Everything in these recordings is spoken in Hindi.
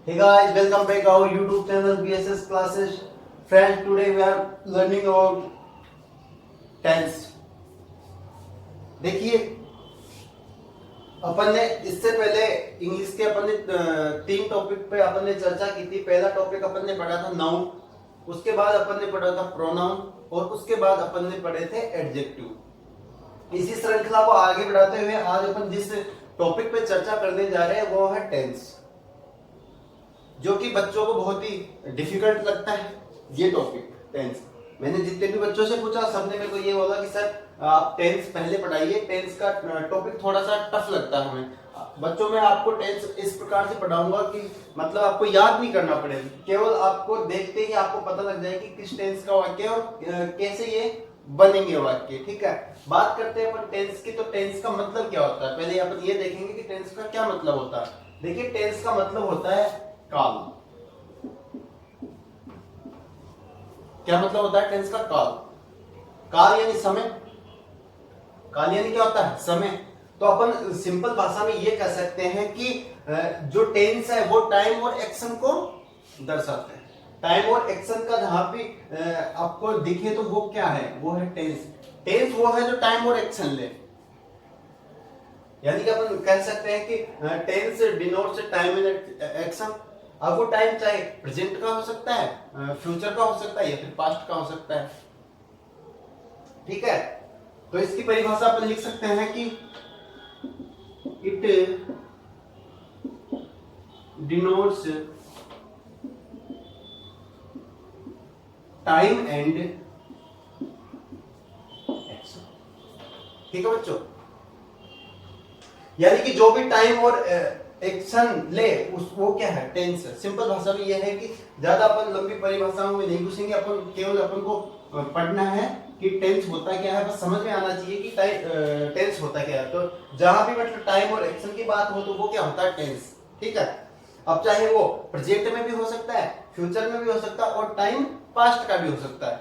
Hey guys, welcome back our YouTube channel BSS Classes. Friends, today we are learning about tense. देखिए, अपन ने इससे पहले इंग्लिश के अपन ने तीन टॉपिक पे अपन ने चर्चा की थी। पहला टॉपिक अपन ने पढ़ा था नाउन, उसके बाद अपन ने पढ़ा था प्रोनाउन और उसके बाद अपन ने पढ़े थे एडजेक्टिव। इसी श्रृंखला को आगे बढ़ाते हुए आज अपन जिस टॉपिक पे चर्चा करने जा रहे हैं वो है टेंस, जो कि बच्चों को बहुत ही डिफिकल्ट लगता है ये टॉपिक टेंस। मैंने जितने भी बच्चों से पूछा सबने मेरे को ये बोला कि सर आप टेंस पहले पढ़ाइए, टेंस का टॉपिक थोड़ा सा टफ लगता है हमें। बच्चों में आपको टेंस इस प्रकार से पढ़ाऊंगा कि मतलब आपको याद नहीं करना पड़ेगा, केवल आपको देखते ही आपको पता लग जाए कि किस टेंस का वाक्य और कैसे ये बनेंगे वाक्य। ठीक है, बात करते हैं अपन टेंस की। तो टेंस का मतलब क्या होता है, पहले अपन ये देखेंगे कि टेंस का क्या मतलब होता है। देखिए, टेंस का मतलब होता है काल। क्या मतलब होता है टेंस का? काल। काल यानी समय। काल यानी क्या होता है? समय। तो अपन सिंपल भाषा में ये कह सकते हैं कि जो टेंस है वो टाइम और एक्शन को दर्शाता है। टाइम और एक्शन का जहां भी आपको दिखे तो वो क्या है? वो है टेंस। टेंस वो है जो टाइम और एक्शन ले, यानी कि अपन कह सकते हैं कि tense denotes time and action. अब वो टाइम चाहे प्रेजेंट का हो सकता है, फ्यूचर का हो सकता है या फिर पास्ट का हो सकता है। ठीक है, तो इसकी परिभाषा अपन लिख सकते हैं कि it denotes time and action. ठीक है बच्चों, यानी कि जो भी टाइम और एक्शन ले उस वो क्या है? टेंस है। सिंपल भाषा में यह है कि ज्यादा अपन लंबी परिभाषाओं में नहीं घुसेंगे, अपन केवल अपन को पढ़ना है कि टेंस होता क्या है। बस समझ में आना चाहिए कि टेंस होता क्या है। तो जहां भी मतलब टाइम और एक्शन की बात हो तो वो क्या होता है? टेंस। ठीक है, अब चाहे वो प्रेजेंट में भी हो सकता है, फ्यूचर में भी हो सकता है और टाइम पास्ट का भी हो सकता है।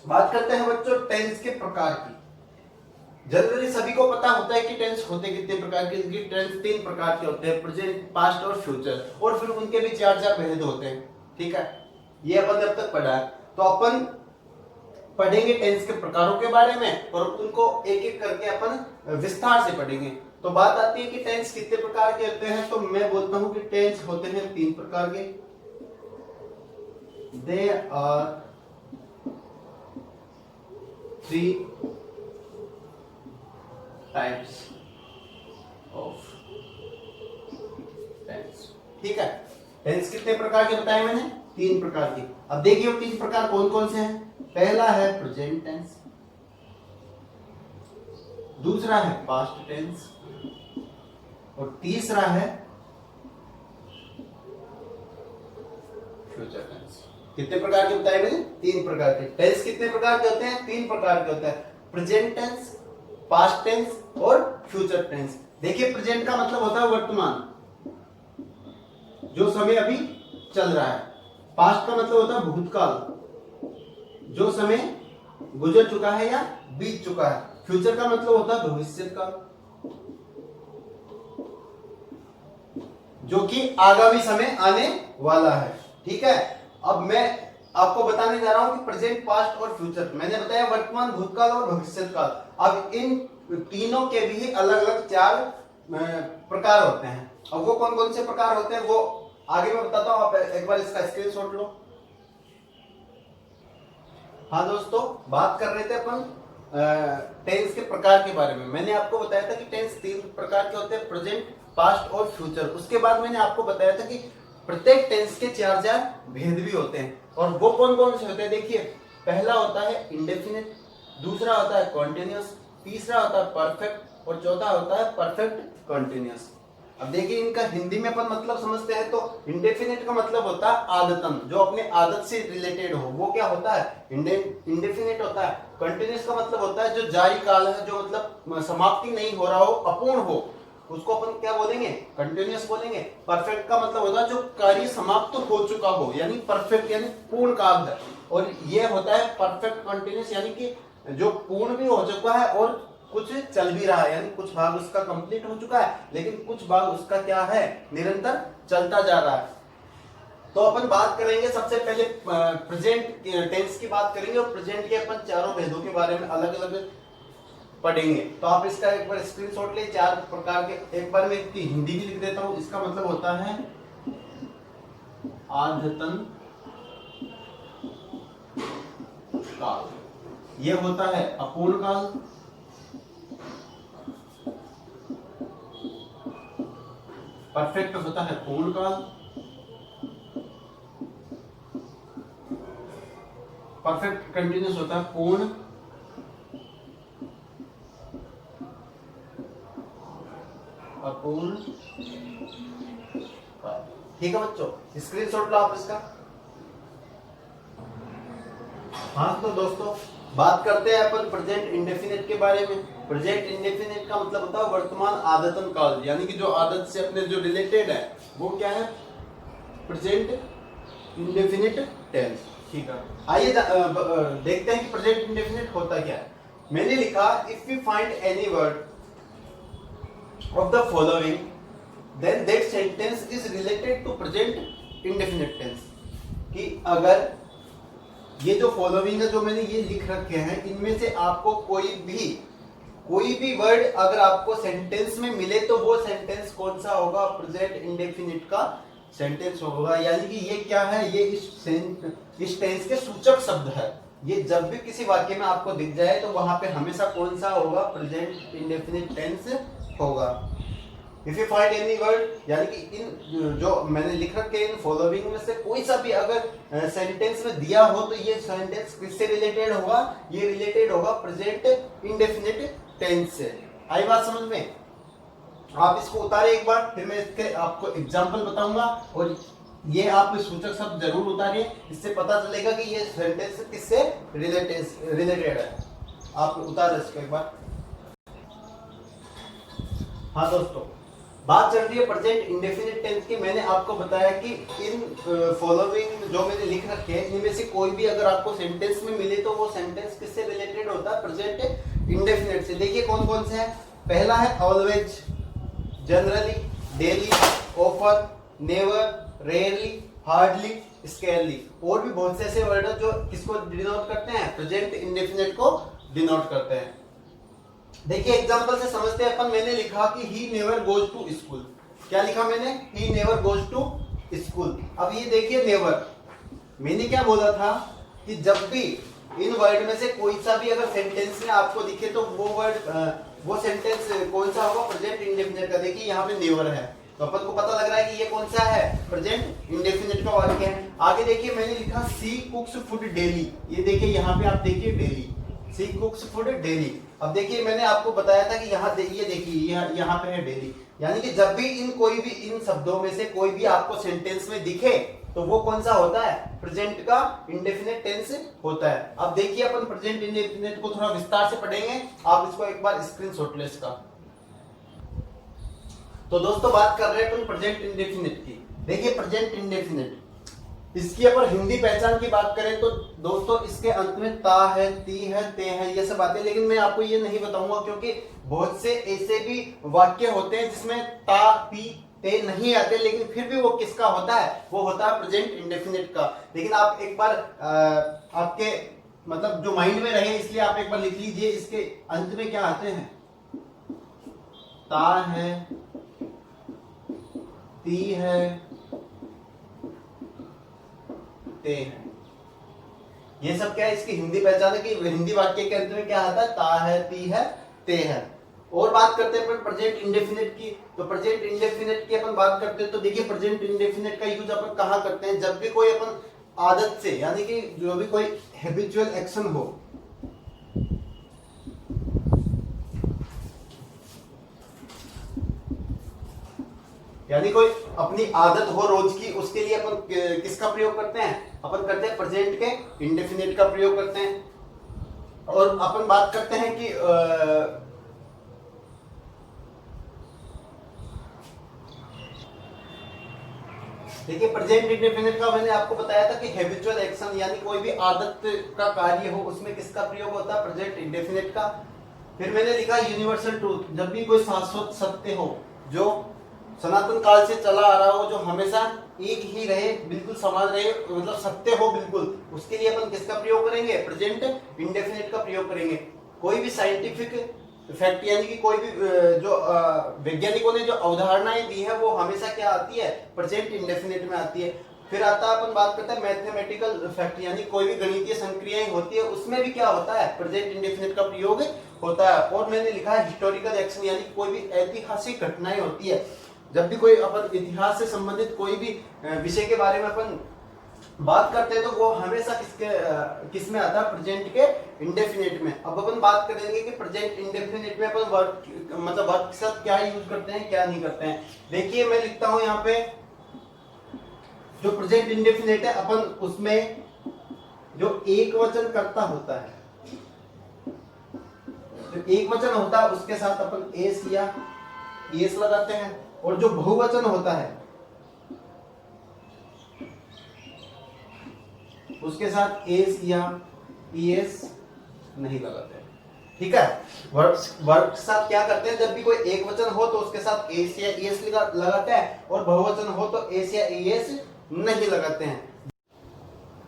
बात करते हैं बच्चों टेंस के प्रकार की। जनरली सभी को पता होता है कि टेंस होते कितने प्रकार के। टेंस तीन प्रकार के होते हैं, प्रेजेंट, पास्ट और फ्यूचर, और फिर उनके भी चार चार भेद होते हैं। ठीक है, ये अपन ने अब तक पढ़ा है। तो अपन पढ़ेंगे टेंस के प्रकारों के बारे में और उनको एक एक करके अपन विस्तार से पढ़ेंगे। तो बात आती है कि टेंस कितने प्रकार के होते हैं, तो मैं बोलता हूं कि टेंस होते हैं तीन प्रकार के। They are three types of tense. ठीक है, टेंस कितने प्रकार के बताए मैंने? तीन प्रकार के। अब देखिए वो तीन प्रकार कौन कौन से हैं। पहला है प्रेजेंट टेंस, दूसरा है पास्ट टेंस और तीसरा है फ्यूचर टेंस। कितने प्रकार के बताए मैंने? तीन प्रकार के। टेंस कितने प्रकार के होते हैं? तीन प्रकार के होते हैं, प्रेजेंट टेंस, पास्ट टेंस और फ्यूचर टेंस। देखिए, प्रेजेंट का मतलब होता है वर्तमान, जो समय अभी चल रहा है। पास्ट का मतलब होता है भूतकाल, जो समय गुजर चुका है या बीत चुका है। फ्यूचर का मतलब होता है भविष्य का, जो कि आगामी समय आने वाला है। ठीक है, अब मैं आपको बताने जा रहा हूं कि प्रेजेंट, पास्ट और फ्यूचर। मैंने बताया वर्तमान, भूतकाल और भविष्य काल। अब इन तीनों के भी अलग अलग चार प्रकार होते हैं। अब वो कौन कौन से प्रकार होते हैं वो आगे मैं बताता हूं, आप एक बार इसका स्क्रीनशॉट लो। हाँ दोस्तों, बात कर रहे थे अपन टेंस के प्रकार के बारे में। मैंने आपको बताया था कि टेंस तीन प्रकार के होते हैं, प्रेजेंट, पास्ट और फ्यूचर। उसके बाद मैंने आपको बताया था कि प्रत्येक टेंस के चार चार भेद भी होते हैं, और वो कौन कौन से होते हैं। देखिए, पहला होता है इंडेफिनिट, दूसरा होता है कॉन्टिन्यूअस, तीसरा होता है परफेक्ट और चौथा होता है परफेक्ट कॉन्टिन्यूअस। अब देखिए, इनका हिंदी में अपन मतलब समझते हैं। तो इंडेफिनिट का मतलब होता है आदतन, जो अपने आदत से रिलेटेड हो, वो क्या होता है? इंडेफिनिट होता है। कंटिन्यूअस का मतलब होता है जो जारी काल है, जो मतलब समाप्ति नहीं हो रहा हो, अपूर्ण हो, उसको अपन क्या बोलेंगे? कंटिन्यूअस बोलेंगे। परफेक्ट का मतलब होता है जो कार्य समाप्त हो चुका हो, यानी परफेक्ट यानी पूर्ण काल है। और ये होता है परफेक्ट कंटिन्यूअस, यानी कि जो पूर्ण भी हो चुका है और कुछ चल भी रहा है, यानी कुछ भाग उसका कंप्लीट हो चुका है, लेकिन कुछ भाग उसका क्या है, निरंतर चलता जा रहा है। तो अपन बात करेंगे सबसे पहले प्रेजेंट टेंस की बात करेंगे, और प्रेजेंट के अपन चारों भेदों के बारे में अलग अलग पढ़ेंगे। तो आप इसका एक बार स्क्रीनशॉट ले, चार प्रकार के, एक बार मैं इसकी हिंदी भी लिख देता हूं। इसका मतलब होता है आद्यतन काल, ये होता है अपूर्ण काल, परफेक्ट होता है पूर्ण काल, परफेक्ट कंटिन्यूस होता है पूर्ण, अपूर्ण काल। ठीक है बच्चों, स्क्रीनशॉट लो आप इसका। हाँ तो दोस्तों बात करते हैं अपन प्रेजेंट इंडेफिनिट के बारे में। प्रेजेंट इंडेफिनिट का मतलब होता है वर्तमान आदतन काल, यानी कि जो आदत से अपने जो रिलेटेड है वो क्या है, प्रेजेंट इंडेफिनिट टेंस। ठीक है, आइए देखते हैं कि प्रेजेंट इंडेफिनिट होता क्या है। मैंने लिखा if we find any word of the following then that sentence is related to present indefinite tense, कि अगर ये जो फॉलोइंग है जो मैंने ये लिख रखे हैं, इनमें से आपको कोई भी वर्ड अगर आपको सेंटेंस में मिले तो वो सेंटेंस कौन सा होगा, प्रेजेंट इंडेफिनिट का सेंटेंस होगा। यानी कि ये क्या है, ये इस टेंस के सूचक शब्द है। ये जब भी किसी वाक्य में आपको दिख जाए तो वहां पे हमेशा कौन सा होगा, प्रेजेंट इंडेफिनिट टेंस होगा। If you find any word, यानी कि इन जो मैंने लिख रखे इन फॉलोइंग में से कोई सा भी अगर सेंटेंस में दिया हो तो ये सेंटेंस किससे रिलेटेड होगा, ये रिलेटेड होगा प्रेजेंट इंडेफिनिट टेंस से। आई बात समझ में? आप इसको उतारे एक बार, फिर मैं इसके आपको एग्जांपल बताऊंगा, और ये आप सूचक शब्द जरूर उतारिए, इससे पता चलेगा कि ये सेंटेंस किससे रिलेटेड है। आप उतार इसको एक बार। हाँ दोस्तों, बात चल रही है प्रेजेंट इंडेफिनिट टेंस की। मैंने आपको बताया कि इन फॉलोइंग जो मैंने लिख रखे हैं इनमें से कोई भी अगर आपको सेंटेंस में मिले तो वो सेंटेंस किससे रिलेटेड होता है, प्रेजेंट इंडेफिनिट से। देखिए कौन कौन से हैं। पहला है always, generally, daily, often, never, rarely, hardly, scarcely. और भी बहुत से ऐसे वर्ड हैं जो किसको डिनोट करते हैं, प्रेजेंट इंडेफिनिट को डिनोट करते हैं। देखिए एग्जांपल से समझते हैं अपन। मैंने लिखा कि he never goes to school. क्या लिखा मैंने, he never goes to school. अब ये देखिए नेवर, मैंने क्या बोला था कि जब भी इन वर्ड में से कोई सा भी अगर सेंटेंस में आपको दिखे तो वो वर्ड वो सेंटेंस कौन सा होगा, प्रेजेंट इंडेफिनिट का। देखिए यहाँ पे नेवर है तो अपन को पता लग रहा है कि ये कौन सा है, प्रेजेंट इंडेफिनिट का वाक्य है। आगे देखिए मैंने लिखा सी कुक्स फूड डेली। ये देखिए यहाँ पे आप देखिए डेली, सी कुक्स फूड डेली। अब देखिए मैंने आपको बताया था कि यहाँ ये देखिए यहाँ पे है डेली, यानी कि जब भी इन शब्दों में से कोई भी आपको सेंटेंस में दिखे तो वो कौन सा होता है, प्रेजेंट का इंडेफिनिट टेंस होता है। अब देखिए अपन प्रेजेंट इंडेफिनिट को थोड़ा विस्तार से पढ़ेंगे। आप इसको एक बार स्क्रीनशॉट ले इसका। तो दोस्तों बात कर रहे हैं अपन प्रेजेंट इंडेफिनिट की। देखिए प्रेजेंट इंडेफिनिट, इसकी अगर हिंदी पहचान की बात करें तो दोस्तों इसके अंत में ता है, ती है, ते है, ये सब बातें, लेकिन मैं आपको ये नहीं बताऊंगा क्योंकि बहुत से ऐसे भी वाक्य होते हैं जिसमें ता, ती, ते नहीं आते, लेकिन फिर भी वो किसका होता है, वो होता है प्रेजेंट इंडेफिनिट का। लेकिन आप एक बार आपके मतलब जो माइंड में रहे इसलिए आप एक बार लिख लीजिए, इसके अंत में क्या आते हैं, ता है, ती है, ते है। ये सब क्या है, इसकी हिंदी पहचान है कि हिंदी वाक्य के अंत में क्या आता है, ता है, ती है, ते है। और बात करते हैं अपन प्रेजेंट इंडेफिनिट की। तो प्रेजेंट इंडेफिनिट की अपन बात करते हैं तो देखिए प्रेजेंट इंडेफिनिट का यूज अपन कहाँ करते हैं, जब भी कोई अपन आदत से, यानी कि जो भी कोई हैबिचुअल एक्शन हो, यानी कोई अपनी आदत हो रोज की, उसके लिए अपन किसका प्रयोग करते हैं, अपन करते हैं प्रेजेंट के इंडेफिनिट का प्रयोग करते हैं। और अपन बात करते हैं कि देखिए प्रेजेंट इंडेफिनिट का मैंने आपको बताया था कि हैबिचुअल एक्शन, यानी कोई भी आदत का कार्य हो उसमें किसका प्रयोग होता है, प्रेजेंट इंडेफिनिट का। फिर मैंने लिखा यूनिवर्सल ट्रूथ, जब भी कोई शाश्वत सत्य हो जो सनातन काल से चला आ रहा हो, जो हमेशा एक ही रहे, बिल्कुल समान रहे, मतलब सत्य हो बिल्कुल, उसके लिए अपन किसका प्रयोग करेंगे? प्रेजेंट इंडेफिनिट का प्रयोग करेंगे। कोई भी साइंटिफिक फैक्ट यानी कि कोई भी जो वैज्ञानिकों ने जो अवधारणाएं दी है वो हमेशा क्या आती है? प्रेजेंट इंडेफिनिट में आती है। फिर आता है, अपन बात करते हैं मैथमेटिकल फैक्ट, यानी कोई भी गणितीय संक्रियाएं होती है उसमें भी क्या होता है? प्रेजेंट इंडेफिनिट का प्रयोग होता है। और मैंने लिखा है हिस्टोरिकल एक्शन, यानी कोई भी ऐतिहासिक घटनाएं होती है, जब भी कोई अपन इतिहास से संबंधित कोई भी विषय के बारे में अपन बात करते हैं तो वो हमेशा किस में आता है? प्रेजेंट के इंडेफिनिट में। अब अपन बात करेंगे कि प्रेजेंट इंडेफिनिट में अपन वर्ब मतलब वर्ब के साथ क्या यूज करते हैं, क्या नहीं करते हैं। देखिए मैं लिखता हूं यहाँ पे जो प्रेजेंट इंडेफिनिट है, अपन उसमें जो एक वचन कर्ता होता है, जो एक वचन होता है उसके साथ अपन एस या ईएस लगाते हैं, और जो बहुवचन होता है उसके साथ एस या ईएस नहीं लगाते हैं। ठीक है, वर्ब के साथ क्या करते हैं? जब भी कोई एक वचन हो तो उसके साथ एस या ईएस लगाते हैं, और बहुवचन हो तो एस या ईएस नहीं लगाते हैं।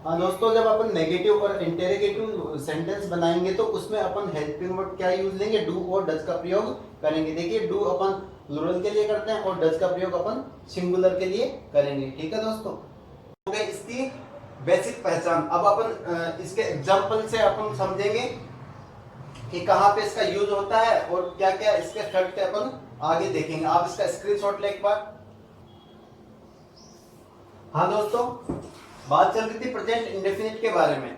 हाँ दोस्तों, जब अपन नेगेटिव और इंटेरोगेटिव सेंटेंस बनाएंगे तो उसमें अपन हेल्पिंग वर्ड क्या यूज लेंगे? डू और डज का प्रयोग करेंगे। देखिए डू अपन प्लूरल के लिए करते हैं और डज का प्रयोग अपन सिंगुलर के लिए करेंगे। ठीक है दोस्तों, हो गई इसकी बेसिक पहचान। अब अपन इसके एग्जांपल से अपन समझेंगे कि कहाँ पे इसका यूज होता है और क्या क्या इसके फैक्ट अपन आगे देखेंगे। आप इसका स्क्रीनशॉट ले एक बार। हाँ दोस्तों, बात चल रही थी प्रेजेंट इंडेफिनिट के बारे में।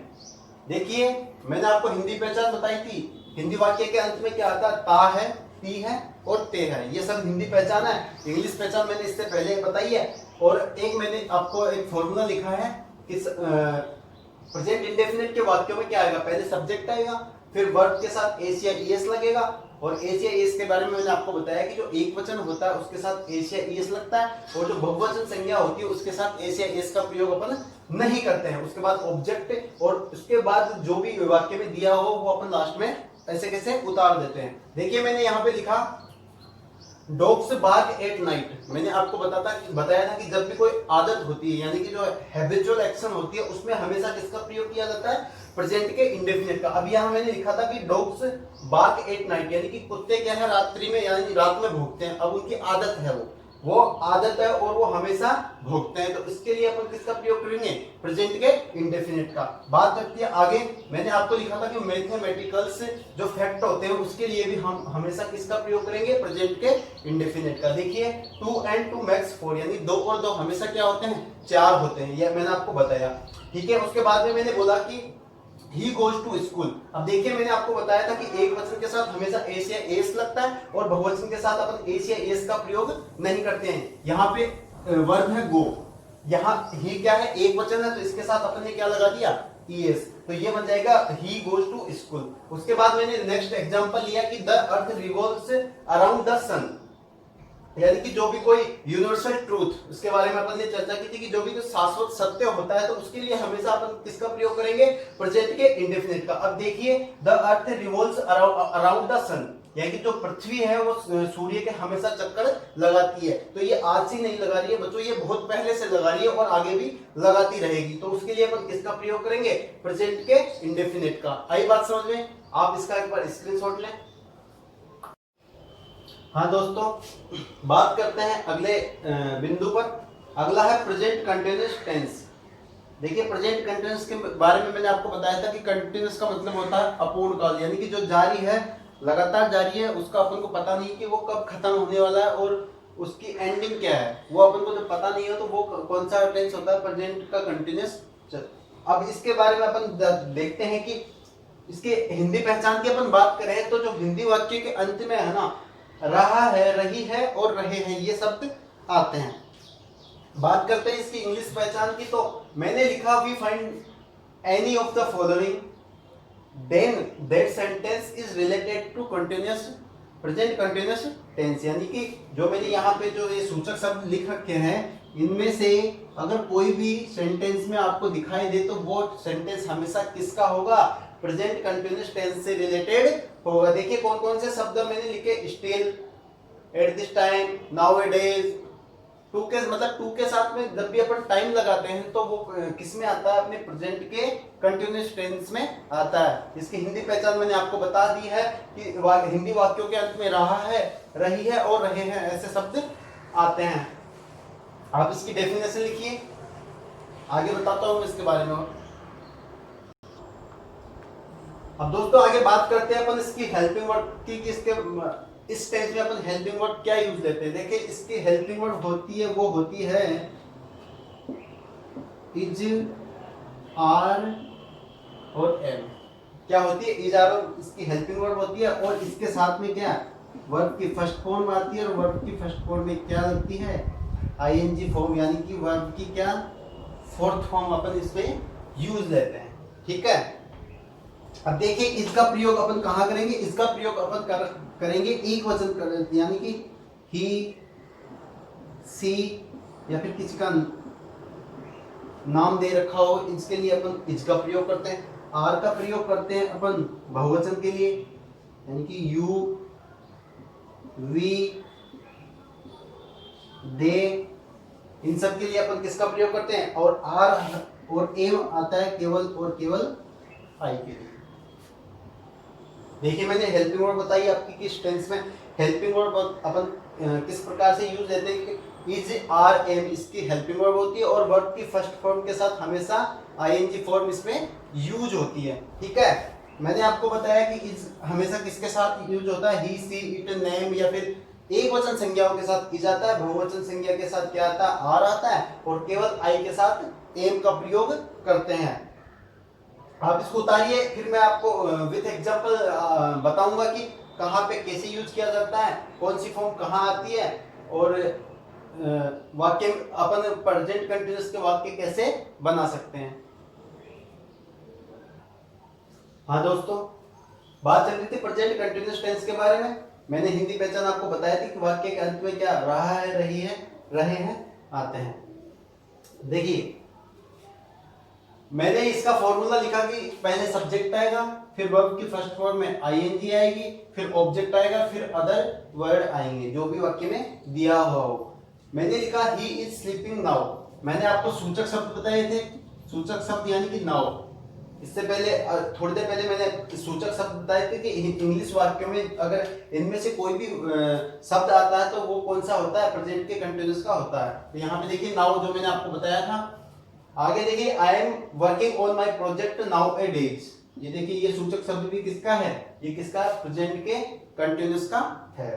देखिए मैंने आपको हिंदी पहचान बताई थी। हिंदी वाक्य के अंत में क्या आता है? ता है, ती है और ते है, ये सब हिंदी पहचान है। इंग्लिश पहचान मैंने इससे पहले बताई है। और एक मैंने आपको एक फॉर्मूला लिखा है कि प्रेजेंट इंडेफिनिट के वाक्यों में क्या आएगा? पहले सब्जेक्ट आएगा, फिर वर्ब के साथ एस या ईएस लगेगा। और एस या ईएस के बारे में मैंने आपको बताया कि जो एक वचन होता है उसके साथ एस या ईएस लगता है, और जो बहुवचन संज्ञा होती है उसके साथ एस या ईएस का प्रयोग अपन नहीं करते हैं। उसके बाद ऑब्जेक्ट, और उसके बाद जो भी वाक्य में दिया हो वो अपन लास्ट में ऐसे कैसे उतार देते हैं। देखिए मैंने यहाँ पे लिखा डॉग्स बार्क एट नाइट। मैंने आपको बताया था कि जब भी कोई आदत होती है यानी कि जो हैबिचुअल एक्शन होती है उसमें हमेशा किसका प्रयोग किया जाता है? प्रेजेंट के इंडेफिनिट का। अब यहाँ मैंने लिखा था कि डॉग्स बार्क एट नाइट, यानी कि कुत्ते क्या है? रात्रि में यानी रात में भौंकते हैं। अब उनकी आदत है, वो आदत है और वो हमेशा भोगते हैं, तो इसके लिए अपन किसका प्रयोग करेंगे? प्रेजेंट के इंडेफिनिट का। बात करती है आगे। मैंने आपको लिखा था कि मैथमेटिकल्स जो फैक्ट होते हैं उसके लिए भी हम हमेशा किसका प्रयोग करेंगे? प्रेजेंट के इंडेफिनिट का। देखिए 2 and 2 makes 4, यानी 2 और 2 हमेशा क्या होते हैं? 4 होते हैं, यह मैंने आपको बताया। ठीक है, उसके बाद में मैंने बोला कि He goes to school। अब देखिए मैंने आपको बताया था कि एक वचन के साथ हमेशा एस या एस लगता है, और बहुवचन के साथ अपन एस या एस का प्रयोग नहीं करते हैं। यहाँ पे वर्ब है गो, यहाँ ही क्या है? एक वचन है, तो इसके साथ अपन ने क्या लगा दिया? ईएस, तो ये बन जाएगा he goes to school। उसके बाद मैंने नेक्स्ट एग्जांपल लिया कि the earth revolves around the sun, यानी कि जो भी कोई यूनिवर्सल ट्रूथ, उसके बारे में अपन ने चर्चा की थी कि जो भी कोई शाश्वत सत्य होता है तो उसके लिए हमेशा अपन किसका प्रयोग करेंगे? प्रेजेंट के इंडेफिनिट का। अब देखिए the earth revolves around the sun, यानी कि जो पृथ्वी है वो सूर्य के हमेशा चक्कर लगाती है। तो ये आज से नहीं लगा रही है बच्चों, ये बहुत पहले से लगा रही है और आगे भी लगाती रहेगी। तो उसके लिए अपन किसका प्रयोग करेंगे? प्रेजेंट के इंडेफिनिट का। आई बात समझ में? आप इसका एक बार स्क्रीनशॉट लें। हाँ दोस्तों, बात करते हैं अगले बिंदु पर। अगला है प्रेजेंट कंटिन्यूअस टेंस। देखिए प्रेजेंट कंटिन्यूअस के बारे में मैंने आपको बताया था कि कंटिन्यूअस का मतलब होता है अपूर्ण काल, यानी कि जो जारी है, लगातार जारी है, उसका अपन को पता नहीं कि वो कब खत्म होने वाला है और उसकी एंडिंग क्या है, वो अपन को जब पता नहीं हो तो वो कौन सा टेंस होता है? प्रेजेंट का कंटिन्यूअस। अब इसके बारे में अपन देखते हैं कि इसके हिंदी पहचान की अपन बात करें तो जो हिंदी वाक्य के अंत में है ना, रहा है, रही है और रहे हैं, ये शब्द आते हैं। बात करते हैं इसकी इंग्लिश पहचान की, तो मैंने लिखा we find any of the following then that sentence is related to continuous present continuous tense, यानी कि जो मैंने यहाँ पे जो ये सूचक शब्द लिख रखे हैं इनमें से अगर कोई भी सेंटेंस में आपको दिखाई दे तो वो सेंटेंस हमेशा किसका होगा? प्रेजेंट कंटिन्यूअस टेंस से रिलेटेड होगा। देखिए कौन कौन से शब्द मैंने लिखे, still, at this time, nowadays. To के मतलब टू के साथ में जब भी अपन टाइम लगाते हैं तो वो किस में आता है, अपने प्रेजेंट के कंटिन्यूअस टेंस में आता है। इसकी हिंदी पहचान मैंने आपको बता दी है कि हिंदी वाक्यों के अंत में रहा है, रही है और रहे हैं ऐसे शब्द आते हैं। आप इसकी डेफिनेशन लिखिए, आगे बताता हूं मैं इसके बारे में। अब दोस्तों आगे बात करते हैं अपन इसकी हेल्पिंग वर्ड की, कि इसके इस स्टेज में अपन हेल्पिंग वर्ड क्या यूज लेते हैं। देखिए इसकी हेल्पिंग वर्ड होती है, वो होती है इज, आर और एम। क्या होती है, इज आर इसकी हेल्पिंग वर्ड होती है, और इसके साथ में क्या वर्ब की फर्स्ट फॉर्म आती है, और वर्ब की फर्स्ट फॉर्म में क्या लगती है, आईएनजी फॉर्म, यानी कि वर्ब की क्या फोर्थ फॉर्म अपन इसमें यूज लेते हैं। ठीक है, अब देखिए इसका प्रयोग अपन कहाँ करेंगे, इसका प्रयोग अपन करेंगे एक वचन यानी कि ही, सी, या फिर किसी का नाम दे रखा हो, इसके लिए अपन इज का प्रयोग करते हैं। आर का प्रयोग करते हैं अपन बहुवचन के लिए, यानी कि यू, वी, दे, इन सब के लिए अपन किसका प्रयोग करते हैं, और आर और एम आता है केवल और केवल आई के लिए। देखिए मैंने हेल्पिंग वर्ड बताई आपकी किस टेंस में हेल्पिंग वर्ड अपन किस प्रकार से यूज लेते हैं कि इज, आर, एम इसकी हेल्पिंग वर्ड होती है, और वर्ब की फर्स्ट फॉर्म के साथ हमेशा आईएनजी फॉर्म इसमें यूज होती है। ठीक है, मैंने आपको बताया कि इज हमेशा किसके साथ यूज होता है, ही, सी, इट, नेम, या फिर एक वचन संज्ञाओं के साथ इज आता है, बहुवचन संज्ञा के साथ क्या आता है, आर आता है, और केवल आई के साथ एम का प्रयोग करते हैं। आप इसको उतारिए, फिर मैं आपको विथ एग्जांपल बताऊंगा कि कहाँ पे कैसे यूज किया जाता है, कौन सी फॉर्म कहाँ आती है, और वाक्य अपन प्रेजेंट कंटिन्यूअस के वाक्य कैसे बना सकते हैं। हाँ दोस्तों, बात चल रही थी प्रेजेंट कंटिन्यूअस टेंस के बारे में। मैंने हिंदी पहचान आपको बताया थी कि वाक्य के अंत में क्या रहा है, रही है, रहे हैं आते हैं। देखिए मैंने इसका फॉर्मूला लिखा कि पहले सब्जेक्ट आएगा, फिर वर्ब की फर्स्ट फॉर्म में आईएनजी आएगी, फिर ऑब्जेक्ट आएगा, फिर अदर वर्ड आएंगे जो भी वाक्य में दिया हुआ हो। मैंने लिखा ही इज स्लीपिंग नाउ। मैंने आपको सूचक शब्द बताए थे, सूचक शब्द यानी कि नाउ। इससे पहले थोड़ी देर पहले मैंने सूचक शब्द बताए थे कि इंग्लिश वाक्यों में अगर इनमें से कोई भी शब्द आता है तो वो कौन सा होता है, प्रेजेंट के कंटिन्यूअस का होता है। तो यहाँ पे देखिए नाउ जो मैंने आपको बताया था। आगे देखिए I am working on my project now A days. ये देखिए ये सूचक शब्द भी किसका है, ये किसका, प्रेजेंट के कंटिन्यूअस का है।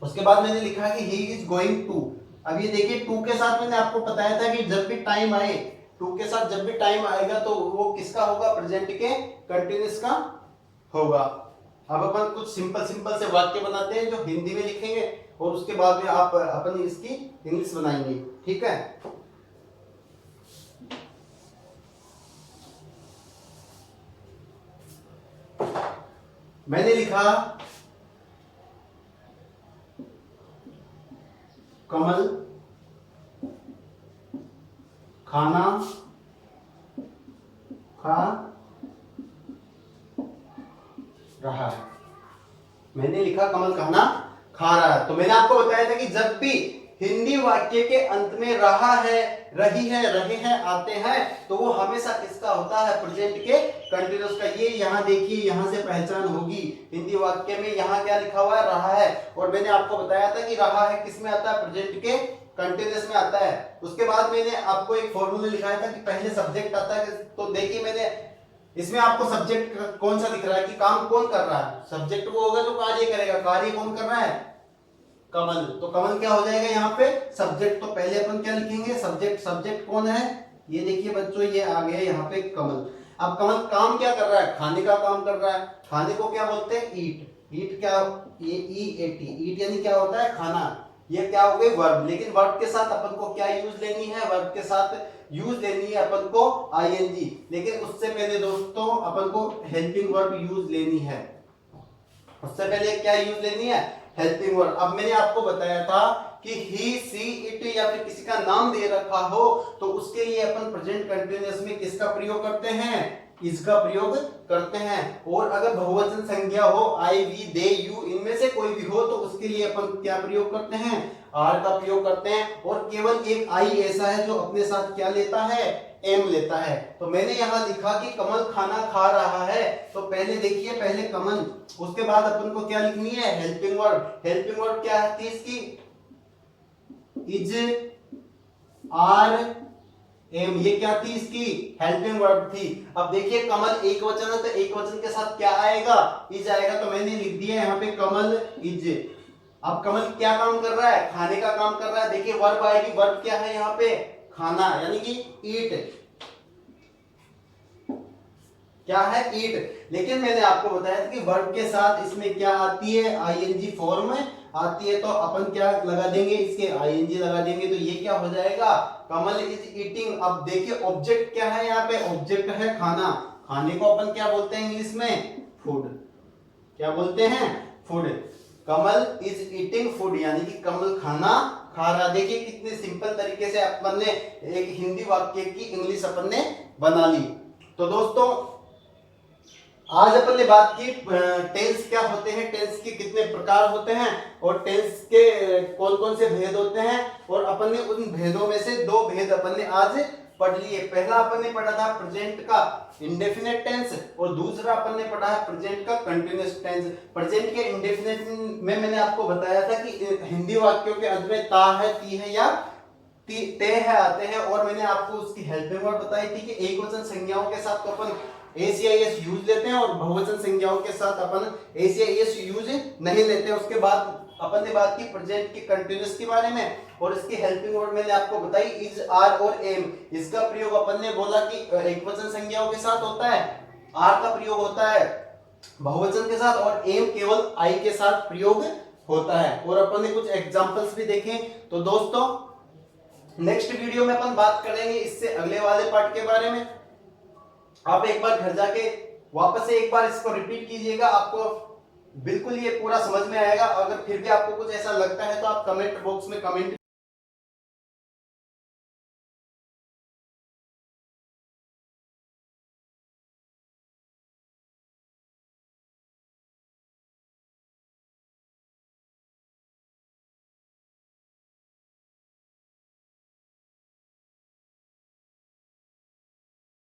उसके बाद मैंने लिखा कि ही इज गोइंग टू। अब ये देखिए टू के साथ मैंने आपको बताया था कि जब भी टाइम आए, टू के साथ जब भी टाइम आएगा तो वो किसका होगा, प्रेजेंट के कंटिन्यूअस का होगा। अब अपन कुछ सिंपल सिंपल से वाक्य बनाते हैं जो हिंदी में लिखेंगे, और उसके बाद में आप अपन इसकी इंग्लिश बनाएंगे। ठीक है, मैंने लिखा कमल खाना खा रहा है। मैंने लिखा कमल खाना खा रहा है। तो मैंने आपको बताया था कि जब भी हिंदी वाक्य के अंत में रहा है, रही है, रहे हैं आते हैं तो वो हमेशा किसका होता है, प्रेजेंट के कंटिन्यूअस का। ये यहाँ देखिए, यहाँ से पहचान होगी हिंदी वाक्य में, यहाँ क्या लिखा हुआ है, रहा है। और मैंने आपको बताया था कि रहा है किस में आता है, प्रेजेंट के कंटिन्यूअस में आता है। उसके बाद मैंने आपको एक फॉर्मूला लिखाया था कि पहले सब्जेक्ट आता है। तो देखिए मैंने इसमें आपको सब्जेक्ट कौन सा दिख रहा है कि काम कौन कर रहा है, सब्जेक्ट वो होगा जो कार्य करेगा। कार्य कौन कर रहा है, कमल। तो कमल क्या हो जाएगा यहाँ पे, सब्जेक्ट। तो पहले अपन क्या लिखेंगे, सब्जेक्ट। सब्जेक्ट कौन है, ये देखिए बच्चों, ये आ गया यहाँ पे कमल। अब कमल काम क्या कर रहा है, खाने का काम कर रहा है। खाने को क्या बोलते हैं, ईट। ईट क्या, ये ईएटी, ईट यानी क्या होता है, खाना। ये क्या हो गई, वर्ब। लेकिन वर्ब के साथ अपन को क्या यूज लेनी है, वर्ब के साथ यूज लेनी है अपन को आईएनजी। लेकिन उससे पहले दोस्तों अपन को हेल्पिंग वर्ब यूज लेनी है। उससे पहले क्या यूज लेनी है, हेल्पिंग वर्ब। अब मैंने आपको बताया था कि ही, सी, इट या फिर किसी का नाम दे रखा हो तो उसके लिए अपन प्रेजेंट कंटिन्यूअस में किसका प्रयोग करते हैं, इज का प्रयोग करते हैं। और अगर बहुवचन संज्ञा हो आई, वी, दे, यू, इनमें से कोई भी हो तो उसके लिए अपन क्या प्रयोग करते हैं, आर का प्रयोग करते हैं। और केवल एक आई ऐसा है जो अपने साथ क्या लेता है, एम लेता है। तो मैंने यहां लिखा कि कमल खाना खा रहा है, तो पहले देखिए, पहले कमल, उसके बाद अपन को क्या लिखनी है, हेल्पिंग वर्ब। हेल्पिंग वर्ब क्या है इसकी, इज, आर, एम, ये क्या थी इसकी, हेल्पिंग वर्ब थी। अब देखिए कमल एक वचन है तो एक वचन के साथ क्या आएगा, इज आएगा। तो मैंने लिख दिया यहाँ पे कमल इज। अब कमल क्या काम कर रहा है, खाने का काम कर रहा है। देखिए वर्ब आएगी, वर्ब क्या है यहाँ पे, खाना, यानी कि ईट, क्या है, ईट। लेकिन मैंने आपको बताया था कि वर्ब के साथ इसमें क्या आती है, आईएनजी फॉर्म में आती है, तो अपन क्या लगा देंगे, इसके आईएनजी लगा देंगे, तो ये क्या हो जाएगा, कमल इज ईटिंग। अब देखिए ऑब्जेक्ट क्या है यहाँ पे, ऑब्जेक्ट है खाना। खाने को अपन क्या बोलते हैं इंग्लिश में, फूड। क्या बोलते हैं, food. Kamal is eating food, यानी कि कमल खाना खा रहा। देखिए कितने सिंपल तरीके से अपन ने एक हिंदी वाक्य की इंग्लिश अपन ने बना ली। तो दोस्तों आज अपन ने बात की टेंस क्या होते हैं, टेंस के कितने प्रकार होते हैं, और टेंस के कौन कौन से भेद होते हैं। और अपन ने उन भेदों में से दो भेद अपन ने आज पढ़ लिए। पहला अपन ने पढ़ा था प्रेजेंट का इंडेफिनिट टेंस, और दूसरा अपन ने पढ़ा है प्रेजेंट का कंटिन्यूअस टेंस। प्रेजेंट के इंडेफिनिट में मैंने आपको बताया था कि हिंदी वाक्यों के अंत में ता है, ती है या ते है आते हैं। और मैंने आपको उसकी हेल्पिंग वर्ड बताई थी कि एक वचन संज्ञाओं के साथ तो अपन एसीआईएस यूज लेते हैं, और बहुवचन संज्ञाओं के साथ अपन एसीआईएस यूज नहीं लेते हैं। उसके बाद अपन ने बात की प्रेजेंट के कंटिन्यूअस के बारे में, और इसकी हेल्पिंग वर्ड मैंने आपको बताई इज, आर और एम। इसका प्रयोग अपन ने बोला कि एक वचन संज्ञाओं के साथ होता है, आर का प्रयोग होता है बहुवचन के साथ, और एम केवल आई के साथ प्रयोग होता है। और अपन ने कुछ एग्जांपल्स भी देखे। तो दोस्तों नेक्स्ट वीडियो में अपन बात करेंगे इससे अगले वाले पार्ट के बारे में। आप एक बार घर जाके वापस से एक बार इसको रिपीट कीजिएगा, आपको बिल्कुल ये पूरा समझ में आएगा। अगर फिर भी आपको कुछ ऐसा लगता है तो आप कमेंट बॉक्स में कमेंट